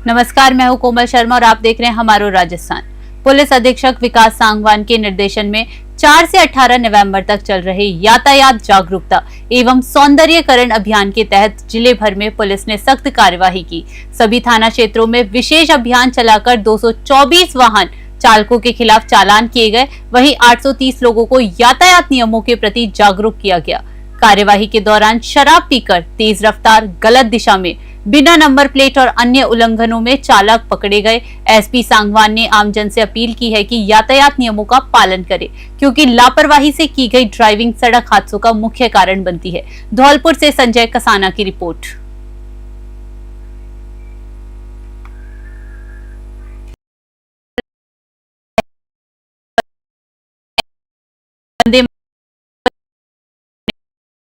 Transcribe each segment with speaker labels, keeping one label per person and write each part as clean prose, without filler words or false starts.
Speaker 1: नमस्कार, मैं हूं कोमल शर्मा और आप देख रहे हैं हमारो राजस्थान। पुलिस अधीक्षक विकास सांगवान के निर्देशन में 4 से 18 नवंबर तक चल रहे यातायात जागरूकता एवं सौंदर्यीकरण अभियान के तहत जिले भर में पुलिस ने सख्त कार्यवाही की। सभी थाना क्षेत्रों में विशेष अभियान चलाकर 224 वाहन चालकों के खिलाफ चालान किए गए। वहीं 830 लोगों को यातायात नियमों के प्रति जागरूक किया गया। कार्यवाही के दौरान शराब पीकर तेज रफ्तार, गलत दिशा में, बिना नंबर प्लेट और अन्य उल्लंघनों में चालक पकड़े गए। एसपी सांगवान ने आमजन से अपील की है कि यातायात नियमों का पालन करें, क्योंकि लापरवाही से की गई ड्राइविंग सड़क हादसों का मुख्य कारण बनती है। धौलपुर से संजय कसाना की रिपोर्ट।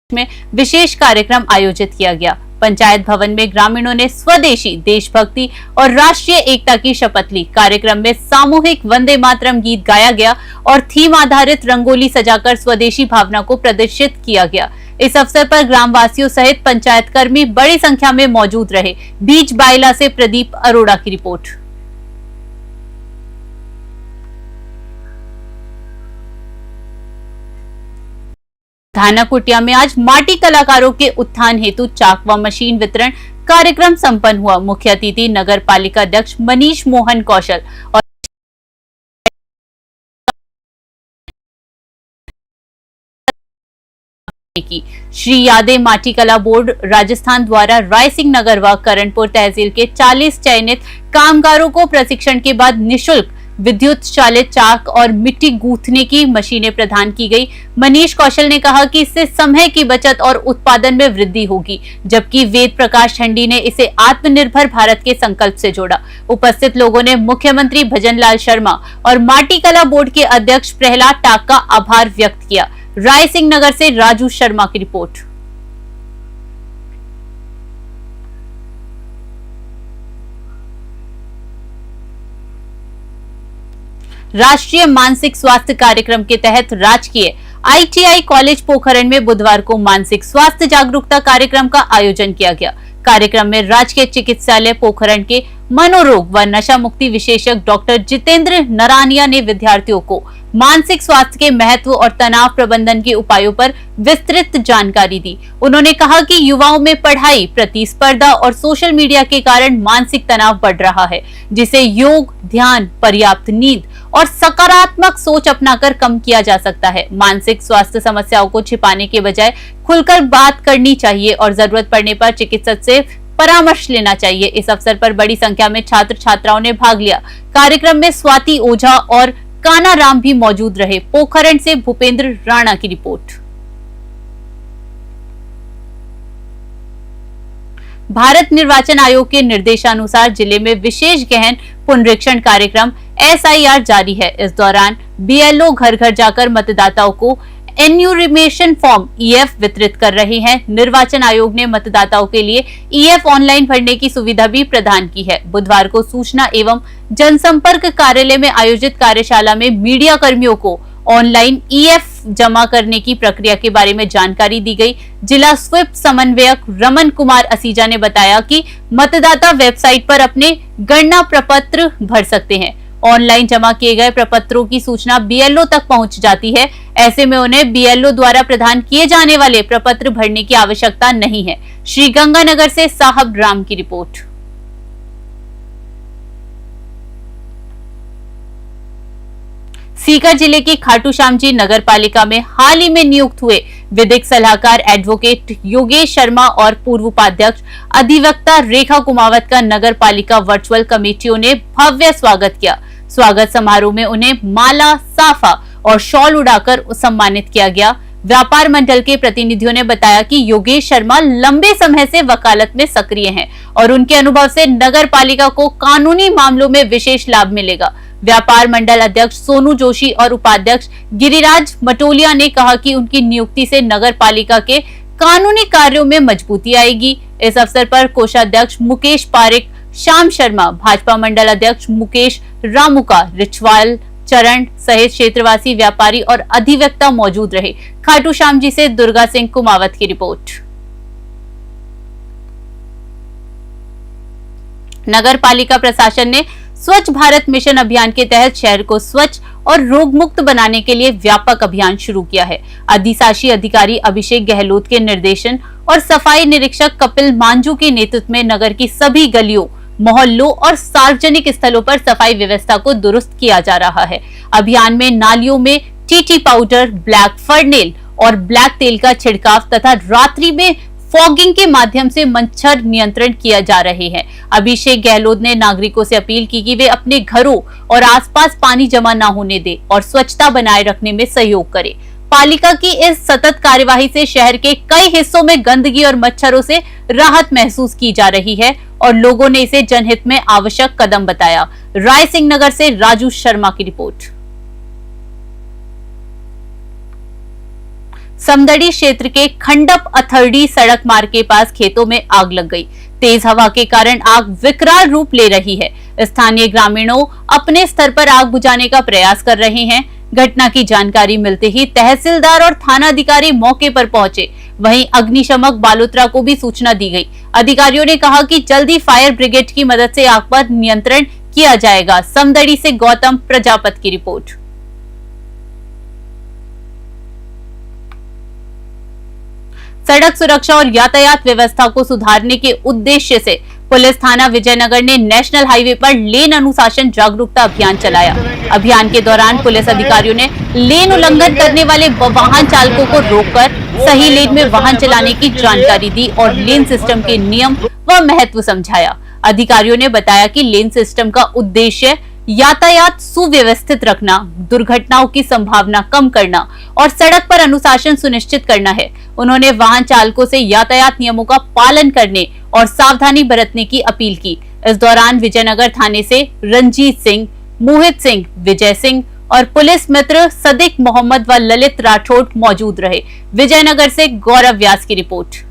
Speaker 1: में विशेष कार्यक्रम आयोजित किया गया। पंचायत भवन में ग्रामीणों ने स्वदेशी, देशभक्ति और राष्ट्रीय एकता की शपथ ली। कार्यक्रम में सामूहिक वंदे मातरम गीत गाया गया और थीम आधारित रंगोली सजाकर स्वदेशी भावना को प्रदर्शित किया गया। इस अवसर पर ग्रामवासियों सहित पंचायत कर्मी बड़ी संख्या में मौजूद रहे। बीच बाइला से प्रदीप अरोड़ा की रिपोर्ट। थाना कुटिया में आज माटी कलाकारों के उत्थान हेतु चाक व मशीन वितरण कार्यक्रम संपन्न हुआ। मुख्य अतिथि नगर पालिका अध्यक्ष मनीष मोहन कौशल और की श्री यादे माटी कला बोर्ड राजस्थान द्वारा रायसिंह नगर व करणपुर तहसील के 40 चयनित कामगारों को प्रशिक्षण के बाद निःशुल्क विद्युत चालित चाक और मिट्टी गूंथने की मशीनें प्रदान की गई। मनीष कौशल ने कहा कि इससे समय की बचत और उत्पादन में वृद्धि होगी, जबकि वेद प्रकाश ठंडी ने इसे आत्मनिर्भर भारत के संकल्प से जोड़ा। उपस्थित लोगों ने मुख्यमंत्री भजनलाल शर्मा और माटी कला बोर्ड के अध्यक्ष प्रहलाद टाक का आभार व्यक्त किया। रायसिंह नगर से राजू शर्मा की रिपोर्ट। राष्ट्रीय मानसिक स्वास्थ्य कार्यक्रम के तहत राजकीय ITI कॉलेज पोखरण में बुधवार को मानसिक स्वास्थ्य जागरूकता कार्यक्रम का आयोजन किया गया। कार्यक्रम में राजकीय चिकित्सालय पोखरण के मनोरोग व नशा मुक्ति विशेषज्ञ डॉक्टर जितेंद्र नरानिया ने विद्यार्थियों को मानसिक स्वास्थ्य के महत्व और तनाव प्रबंधन के उपायों पर विस्तृत जानकारी दी। उन्होंने कहा कि युवाओं में पढ़ाई, प्रतिस्पर्धा और सोशल मीडिया के कारण मानसिक तनाव बढ़ रहा है, जिसे योग, ध्यान, पर्याप्त नींद और सकारात्मक सोच अपनाकर कम किया जा सकता है। मानसिक स्वास्थ्य समस्याओं को छिपाने के बजाय खुलकर बात करनी चाहिए और जरूरत पड़ने पर चिकित्सक से परामर्श लेना चाहिए। इस अवसर पर बड़ी संख्या में छात्र छात्राओं ने भाग लिया। कार्यक्रम में स्वाति ओझा और काना राम भी मौजूद रहे। पोखरण से भूपेंद्र राणा की रिपोर्ट। भारत निर्वाचन आयोग के निर्देशानुसार जिले में विशेष गहन पुनरीक्षण कार्यक्रम SIR जारी है। इस दौरान BLO घर घर जाकर मतदाताओं को एन्यूमरेशन फॉर्म EF वितरित कर रहे हैं। निर्वाचन आयोग ने मतदाताओं के लिए EF ऑनलाइन भरने की सुविधा भी प्रदान की है। बुधवार को सूचना एवं जनसंपर्क कार्यालय में आयोजित कार्यशाला में मीडिया कर्मियों को ऑनलाइन EF जमा करने की प्रक्रिया के बारे में जानकारी दी गई। जिला स्वीप समन्वयक रमन कुमार असीजा ने बताया कि मतदाता वेबसाइट पर अपने गणना प्रपत्र भर सकते हैं। ऑनलाइन जमा किए गए प्रपत्रों की सूचना BLO तक पहुंच जाती है। ऐसे में उन्हें BLO द्वारा प्रदान किए जाने वाले प्रपत्र भरने की आवश्यकता नहीं है। श्री गंगानगर से साहब राम की रिपोर्ट। सीकर जिले की खाटू श्याम जी नगर पालिका में हाल ही में नियुक्त हुए विधिक सलाहकार एडवोकेट योगेश शर्मा और पूर्व उपाध्यक्ष अधिवक्ता रेखा कुमावत का नगर पालिका वर्चुअल कमेटियों ने भव्य स्वागत किया। स्वागत समारोह में उन्हें माला, साफा और शॉल उड़ाकर सम्मानित किया गया। व्यापार मंडल के प्रतिनिधियों ने बताया कि योगेश शर्मा लंबे समय से वकालत में सक्रिय हैं और उनके अनुभव से नगर पालिका को कानूनी मामलों में विशेष लाभ मिलेगा। व्यापार मंडल अध्यक्ष सोनू जोशी और उपाध्यक्ष गिरिराज मटोलिया ने कहा कि उनकी नियुक्ति से नगर पालिका के कानूनी कार्यों में मजबूती आएगी। इस अवसर पर कोषाध्यक्ष मुकेश पारिक, श्याम शर्मा, भाजपा मंडल अध्यक्ष मुकेश रामुका, रिचवाल चरण सहित क्षेत्रवासी व्यापारी और अधिवक्ता मौजूद रहे। खाटू श्याम जी से दुर्गा सिंह कुमावत की रिपोर्ट। नगर पालिका प्रशासन ने स्वच्छ भारत मिशन अभियान के तहत शहर को स्वच्छ और रोग मुक्त बनाने के लिए व्यापक अभियान शुरू किया है। अधिशासी अधिकारी अभिषेक गहलोत के निर्देशन और सफाई निरीक्षक कपिल मांझू के नेतृत्व में नगर की सभी गलियों, मोहल्लों और सार्वजनिक स्थलों पर सफाई व्यवस्था को दुरुस्त किया जा रहा है। अभियान में नालियों में टीटी पाउडर, ब्लैक फर्नेल और ब्लैक तेल का छिड़काव तथा रात्रि में फॉगिंग के माध्यम से मच्छर नियंत्रण किया जा रहे हैं। अभिषेक गहलोत ने नागरिकों से अपील की कि वे अपने घरों और आसपास पानी जमा न होने दें और स्वच्छता बनाए रखने में सहयोग करें। पालिका की इस सतत कार्यवाही से शहर के कई हिस्सों में गंदगी और मच्छरों से राहत महसूस की जा रही है और लोगों ने इसे जनहित में आवश्यक कदम बताया। राय सिंह नगर से राजू शर्मा की रिपोर्ट। समदड़ी क्षेत्र के खंडप अथर्डी सड़क मार्ग के पास खेतों में आग लग गई। तेज हवा के कारण आग विकराल रूप ले रही है। स्थानीय ग्रामीणों अपने स्तर पर आग बुझाने का प्रयास कर रहे हैं। घटना की जानकारी मिलते ही तहसीलदार और थाना अधिकारी मौके पर पहुंचे। वहीं अग्निशमक बालोतरा को भी सूचना दी गई। अधिकारियों ने कहा कि जल्दी फायर ब्रिगेड की मदद से आग पर नियंत्रण किया जाएगा। समदड़ी से गौतम प्रजापत की रिपोर्ट। सड़क सुरक्षा और यातायात व्यवस्था को सुधारने के उद्देश्य से पुलिस थाना विजयनगर ने नेशनल हाईवे पर लेन अनुशासन जागरूकता अभियान चलाया। अभियान के दौरान पुलिस अधिकारियों ने लेन उल्लंघन करने वाले वाहन चालकों को रोककर सही लेन में वाहन चलाने की जानकारी दी और लेन सिस्टम के नियम व महत्व समझाया। अधिकारियों ने बताया कि लेन सिस्टम का उद्देश्य यातायात सुव्यवस्थित रखना, दुर्घटनाओं की संभावना कम करना और सड़क पर अनुशासन सुनिश्चित करना है। उन्होंने वाहन चालकों से यातायात नियमों का पालन करने और सावधानी बरतने की अपील की। इस दौरान विजयनगर थाने से रंजीत सिंह, मोहित सिंह, विजय सिंह और पुलिस मित्र सदिक मोहम्मद व ललित राठौड़ मौजूद रहे। विजयनगर से गौरव व्यास की रिपोर्ट।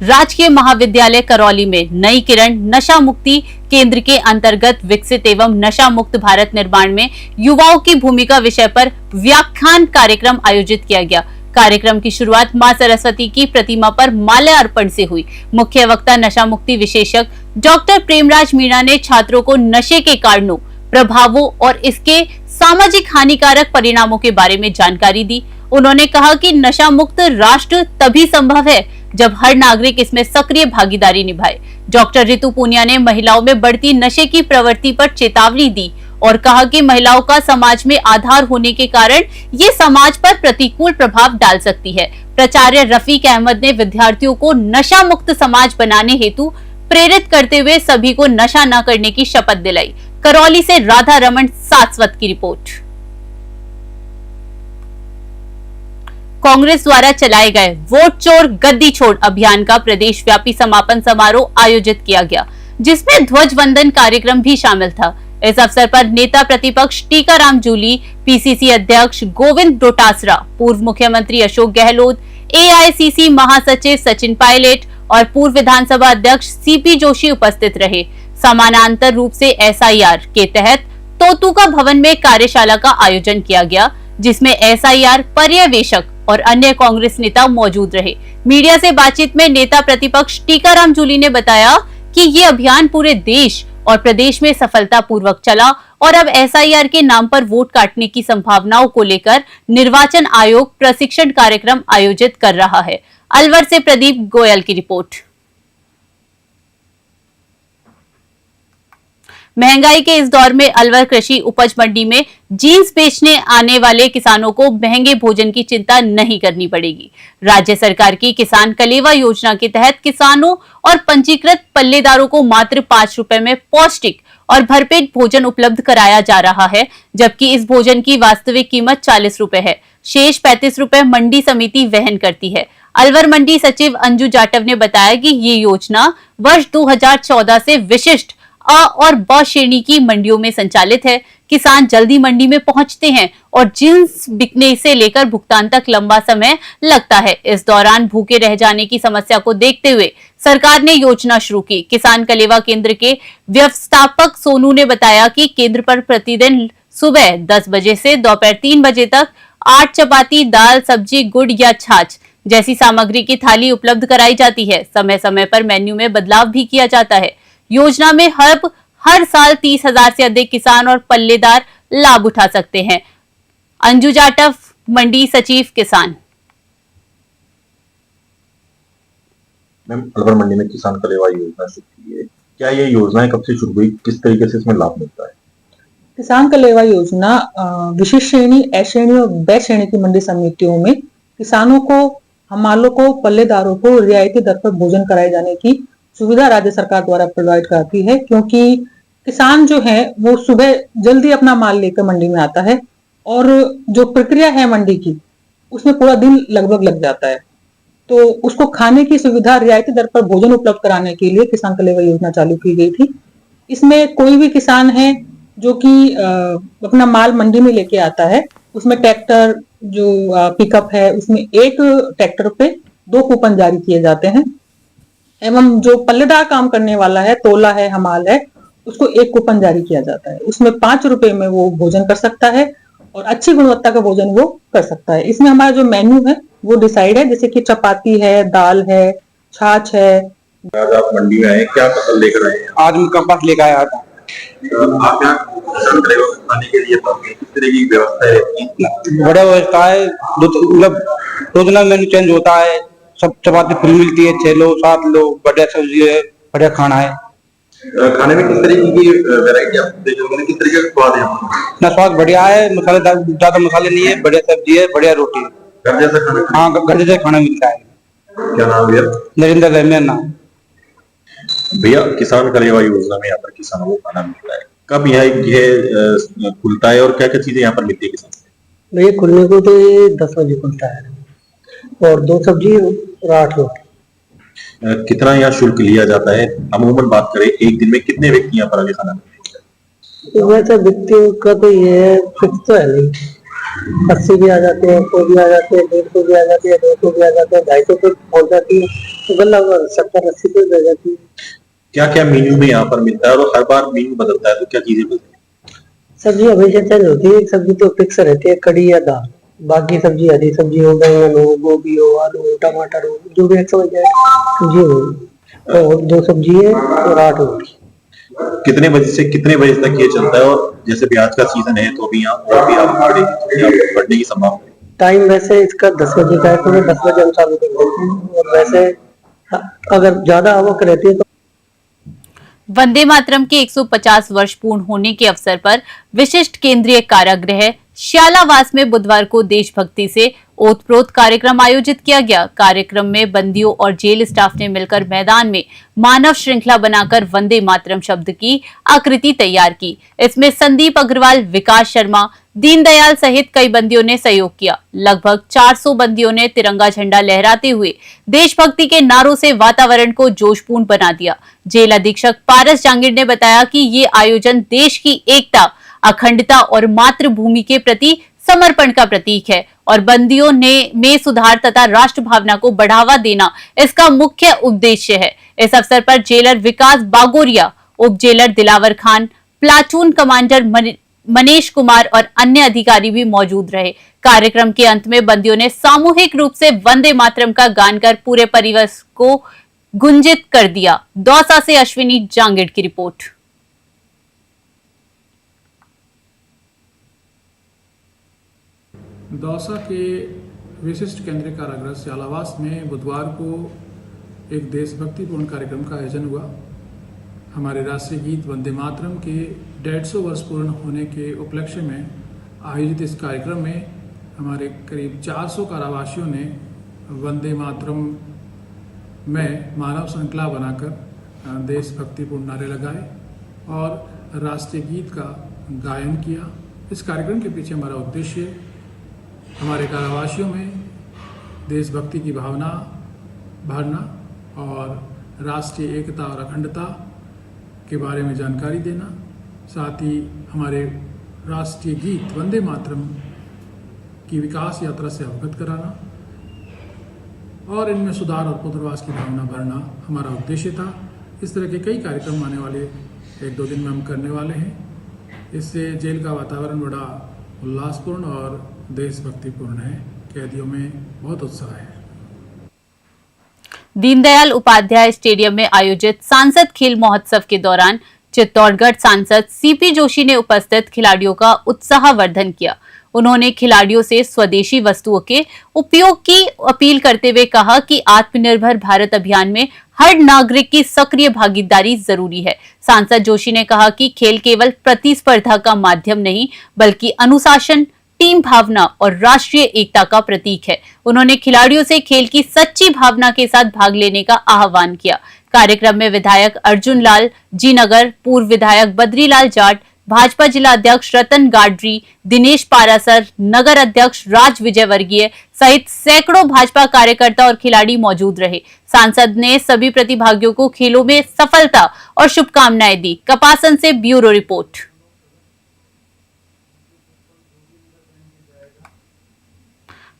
Speaker 1: राजकीय महाविद्यालय करौली में नई किरण नशा मुक्ति केंद्र के अंतर्गत विकसित एवं नशा मुक्त भारत निर्माण में युवाओं की भूमिका विषय पर व्याख्यान कार्यक्रम आयोजित किया गया। कार्यक्रम की शुरुआत मां सरस्वती की प्रतिमा पर माल्यार्पण से हुई। मुख्य वक्ता नशा मुक्ति विशेषज्ञ डॉक्टर प्रेमराज मीणा ने छात्रों को नशे के कारणों, प्रभावों और इसके सामाजिक हानिकारक परिणामों के बारे में जानकारी दी। उन्होंने कहा कि नशा मुक्त राष्ट्र तभी संभव है जब हर नागरिक इसमें सक्रिय भागीदारी निभाए। डॉक्टर रितु पूनिया ने महिलाओं में बढ़ती नशे की प्रवृत्ति पर चेतावनी दी और कहा कि महिलाओं का समाज में आधार होने के कारण ये समाज पर प्रतिकूल प्रभाव डाल सकती है। प्राचार्य रफीक अहमद ने विद्यार्थियों को नशा मुक्त समाज बनाने हेतु प्रेरित करते हुए सभी को नशा न करने की शपथ दिलाई। करौली से राधा रमन सासवत की रिपोर्ट। कांग्रेस द्वारा चलाए गए वोट चोर गद्दी छोड़ अभियान का प्रदेश व्यापी समापन समारोह आयोजित किया गया, जिसमें ध्वज वंदन कार्यक्रम भी शामिल था। इस अवसर पर नेता प्रतिपक्ष टीकाराम जूली, पीसीसी अध्यक्ष गोविंद डोटासरा, पूर्व मुख्यमंत्री अशोक गहलोत, एआईसीसी महासचिव सचिन पायलट और पूर्व विधानसभा अध्यक्ष सीपी जोशी उपस्थित रहे। समानांतर रूप से एसआईआर के तहत तोतुका भवन में कार्यशाला का आयोजन किया गया, जिसमें एसआईआर पर्यवेक्षक और अन्य कांग्रेस नेता मौजूद रहे। मीडिया से बातचीत में नेता प्रतिपक्ष टीकाराम जूली ने बताया कि ये अभियान पूरे देश और प्रदेश में सफलतापूर्वक चला और अब एसआईआर के नाम पर वोट काटने की संभावनाओं को लेकर निर्वाचन आयोग प्रशिक्षण कार्यक्रम आयोजित कर रहा है। अलवर से प्रदीप गोयल की रिपोर्ट। महंगाई के इस दौर में अलवर कृषि उपज मंडी में जींस बेचने आने वाले किसानों को महंगे भोजन की चिंता नहीं करनी पड़ेगी। राज्य सरकार की किसान कलेवा योजना के तहत किसानों और पंजीकृत पल्लेदारों को मात्र 5 रुपए में पौष्टिक और भरपेट भोजन उपलब्ध कराया जा रहा है, जबकि इस भोजन की वास्तविक कीमत 40 रुपए है। शेष 35 रुपए मंडी समिति वहन करती है। अलवर मंडी सचिव अंजू जाटव ने बताया कि ये योजना वर्ष 2014 से विशिष्ट अ और ब श्रेणी की मंडियों में संचालित है। किसान जल्दी मंडी में पहुंचते हैं और जींस बिकने से लेकर भुगतान तक लंबा समय लगता है। इस दौरान भूखे रह जाने की समस्या को देखते हुए सरकार ने योजना शुरू की। किसान कलेवा केंद्र के व्यवस्थापक सोनू ने बताया कि केंद्र पर प्रतिदिन सुबह 10 बजे से दोपहर 3 बजे तक 8 चपाती, दाल, सब्जी, गुड़ या छाछ जैसी सामग्री की थाली उपलब्ध कराई जाती है। समय समय पर मेन्यू में बदलाव भी किया जाता है। योजना में हर साल 30,000 से अधिक किसान और पल्लेदार लाभ उठा सकते हैं। अंजू जाटव, मंडी सचिव किसान।
Speaker 2: मैम, अलवर मंडी में किसान कलेवा योजना शुरू की है। क्या ये योजनाएं कब से शुरू हुई, किस तरीके से इसमें लाभ मिलता है?
Speaker 3: किसान कलेवा योजना विशिष्ट श्रेणी, ए श्रेणी और ब श्रेणी की मंडी समितियों में किसानों को, हमालों को, पल्लेदारों को रियायती दर पर भोजन कराए जाने की सुविधा राज्य सरकार द्वारा प्रोवाइड कराती है, क्योंकि किसान जो है वो सुबह जल्दी अपना माल लेकर मंडी में आता है और जो प्रक्रिया है मंडी की उसमें पूरा दिन लगभग लग जाता है। तो उसको खाने की सुविधा, रियायती दर पर भोजन उपलब्ध कराने के लिए किसान कलेवा योजना चालू की गई थी। इसमें कोई भी किसान है जो कि अपना माल मंडी में लेके आता है, उसमें ट्रैक्टर जो पिकअप है उसमें एक ट्रैक्टर पे 2 कूपन जारी किए जाते हैं, एवं जो पल्लेदार काम करने वाला है, तोला है, हमाल है, उसको 1 कूपन जारी किया जाता है। उसमें 5 रुपए में वो भोजन कर सकता है और अच्छी गुणवत्ता का भोजन वो कर सकता है। इसमें हमारा जो मेन्यू है वो डिसाइड है, जैसे कि चपाती है, दाल है, छाछ है।
Speaker 2: आज आप मंडी में आए, क्या फसल लेकर आए हैं?
Speaker 4: आज मैं कपास लेकर आया था।
Speaker 2: आप यहाँ किसान कलेवा खाने के लिए किस तरह की व्यवस्था है?
Speaker 4: बड़ा व्यवस्था है, मतलब रोजाना मेन्यू चेंज होता है। सब चपाती फ्री मिलती है, 6 लो 7 लो, बढ़िया सब्जी है, बढ़िया खाना है।
Speaker 2: खाने में किस तरीके की वैरायटी आप देखोगे, किस तरीके का स्वाद है?
Speaker 4: ना स्वाद बढ़िया है, मसालेदार, ज्यादा मसाले नहीं है, बढ़िया सब्जी है, बढ़िया रोटी है।
Speaker 2: घर जैसा खाना?
Speaker 4: हाँ, घर जैसा खाना मिलता है।
Speaker 2: क्या नाम भैया?
Speaker 4: नरेंद्र रहमान नाम।
Speaker 2: भैया, किसान कलेवा योजना में यहाँ पर किसानों को खाना मिलता है, कब यहाँ ये खुलता है और क्या क्या चीजें यहाँ पर मिलती है किसान?
Speaker 5: भैया खुलने को तो ये 10 बजे खुलता है और 2 सब्जी और 8 रोटी।
Speaker 2: कितना यहाँ शुल्क लिया जाता है? अमूमन बात करें, एक दिन में कितने व्यक्ति यहाँ पर आगे खाना मिलते हैं?
Speaker 5: तो वैसे व्यक्तियों का तो ये फिक्स तो है नहीं, 80 भी आ जाते हैं, 100 भी आ जाते हैं, 150 भी आ जाते हैं, 200 भी आ जाते हैं, 250 पे पहुंच जाती है, तो गला 70-80 पे रह जाती है।
Speaker 2: क्या क्या मेन्यू में यहाँ पर मिलता है और हर बार मेन्यू बदलता है तो क्या चीजें बदलती है?
Speaker 5: सब्जी हमेशा चेंज होती है। एक सब्जी तो फिक्स रहती है, कड़ी या दाल। बाकी सब्जी, हरी सब्जी हो, बैंगन हो, गोभी हो, आलू हो, टमाटर हो, जो भी समझ जाए सब्जी हो, और 2 सब्जी है और 8 रोटी।
Speaker 2: कितने बजे से कितने बजे तक ये चलता है? और जैसे प्याज का सीजन है तो अभी यहाँ और भी आप बढ़ने की संभावना है?
Speaker 5: टाइम वैसे इसका 10 बजे का है, तो 10 बजे हम चालू कर देते हैं, और वैसे अगर ज्यादा आवक रहती है तो
Speaker 1: वंदे मातरम के 150 वर्ष पूर्ण होने के अवसर पर विशिष्ट केंद्रीय कारागृह श्यालावास में बुधवार को देशभक्ति से ओतप्रोत कार्यक्रम आयोजित किया गया। कार्यक्रम में बंदियों और जेल स्टाफ ने मिलकर मैदान में मानव श्रृंखला बनाकर वंदे मातरम शब्द की आकृति तैयार की। इसमें संदीप अग्रवाल, विकास शर्मा, दीनदयाल सहित कई बंदियों ने सहयोग किया। लगभग 400 बंदियों ने तिरंगा झंडा लहराते हुए देशभक्ति के नारों से वातावरण को जोशपूर्ण बना दिया। जेल अधीक्षक पारस जांगिड़ ने बताया कि ये आयोजन देश की एकता, अखंडता और मातृभूमि के प्रति समर्पण का प्रतीक है और बंदियों में सुधार तथा राष्ट्र भावना को बढ़ावा देना इसका मुख्य उद्देश्य है। इस अवसर पर जेलर विकास बागोरिया, उप jailer Dilawar Khan, platoon commander Manish Kumar और अन्य अधिकारी भी मौजूद रहे। कार्यक्रम के अंत में बंदियों ने सामूहिक रूप से वंदे मातरम का गान कर पूरे परिवेश को गुंजित कर दिया। दौसा से अश्विनी जांगिड़ की रिपोर्ट।
Speaker 6: दौसा के विशिष्ट केंद्रीय कारागृह श्यालावास में बुधवार को एक देशभक्तिपूर्ण कार्यक्रम का आयोजन हुआ। हमारे राष्ट्रीय गीत वंदे मातरम के 150 वर्ष पूर्ण होने के उपलक्ष्य में आयोजित इस कार्यक्रम में हमारे करीब 400 कारावासियों ने वंदे मातरम में मानव श्रृंखला बनाकर देशभक्तिपूर्ण नारे लगाए और राष्ट्रीय गीत का गायन किया। इस कार्यक्रम के पीछे हमारा उद्देश्य हमारे कारावासियों में देशभक्ति की भावना भरना और राष्ट्रीय एकता और अखंडता के बारे में जानकारी देना, साथ ही हमारे राष्ट्रीय गीत वंदे मातरम की विकास यात्रा से अवगत कराना और इनमें सुधार और पुनर्वास की भावना भरना हमारा उद्देश्य था। इस तरह के कई कार्यक्रम आने वाले 1-2 दिन में हम करने वाले हैं। इससे जेल का वातावरण बड़ा उल्लासपूर्ण और देशभक्तिपूर्ण है। कैदियों में बहुत उत्साह है।
Speaker 1: दीनदयाल उपाध्याय स्टेडियम में आयोजित सांसद खेल महोत्सव के दौरान चित्तौड़गढ़ सांसद सीपी जोशी ने उपस्थित खिलाड़ियों का उत्साहवर्धन किया। उन्होंने खिलाड़ियों से स्वदेशी वस्तुओं के उपयोग की अपील करते हुए कहा कि आत्मनिर्भर भारत अभियान में हर नागरिक की सक्रिय भागीदारी जरूरी है। सांसद जोशी ने कहा कि खेल केवल प्रतिस्पर्धा का माध्यम नहीं, बल्कि अनुशासन, टीम भावना और राष्ट्रीय एकता का प्रतीक है। उन्होंने खिलाड़ियों से खेल की सच्ची भावना के साथ भाग लेने का आह्वान किया। कार्यक्रम में विधायक अर्जुन लाल जी नगर, पूर्व विधायक बद्रीलाल जाट, भाजपा जिला अध्यक्ष रतन गाडरी, दिनेश पारासर, नगर अध्यक्ष राज विजयवर्गीय सहित सैकड़ों भाजपा कार्यकर्ता और खिलाड़ी मौजूद रहे। सांसद ने सभी प्रतिभागियों को खेलों में सफलता और शुभकामनाएं दी। कपासन से bureau report.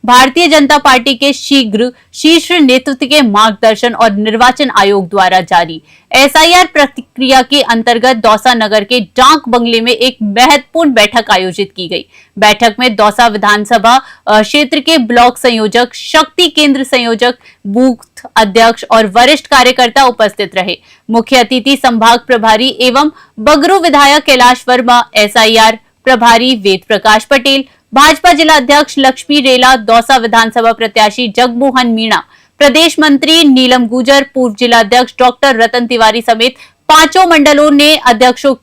Speaker 1: Bharatiya Janata party के शीघ्र शीर्ष नेतृत्व के मार्गदर्शन और निर्वाचन आयोग द्वारा जारी एसआईआर प्रक्रिया के अंतर्गत दौसा नगर के डाक बंगले में एक महत्वपूर्ण बैठक आयोजित की गई। बैठक में दौसा विधानसभा क्षेत्र के ब्लॉक संयोजक, शक्ति केंद्र संयोजक, बूथ अध्यक्ष और वरिष्ठ कार्यकर्ता उपस्थित रहे। मुख्य अतिथि संभाग प्रभारी एवं बगरू विधायक कैलाश वर्मा, एसआईआर प्रभारी वेद प्रकाश पटेल, भाजपा जिला अध्यक्ष लक्ष्मी रेला, दौसा विधानसभा प्रत्याशी जगमोहन मीणा, प्रदेश मंत्री नीलम गुजर, पूर्व जिला अध्यक्ष डॉक्टर रतन तिवारी समेत पांचों मंडलों ने अध्यक्षों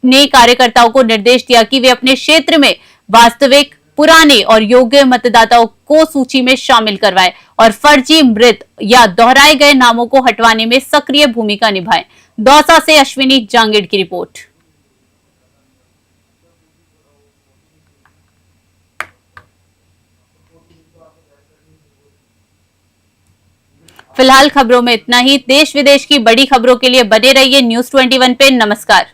Speaker 1: ने कार्यकर्ताओं को निर्देश दिया कि वे अपने क्षेत्र में वास्तविक, पुराने और योग्य मतदाताओं को सूची में शामिल करवाएं और फर्जी, मृत या दोहराए गए नामों को हटवाने में सक्रिय भूमिका निभाएं। दौसा से अश्विनी जांगेड़ की रिपोर्ट। फिलहाल खबरों में इतना ही। देश विदेश की बड़ी खबरों के लिए बने रहिए News 21 पे। नमस्कार।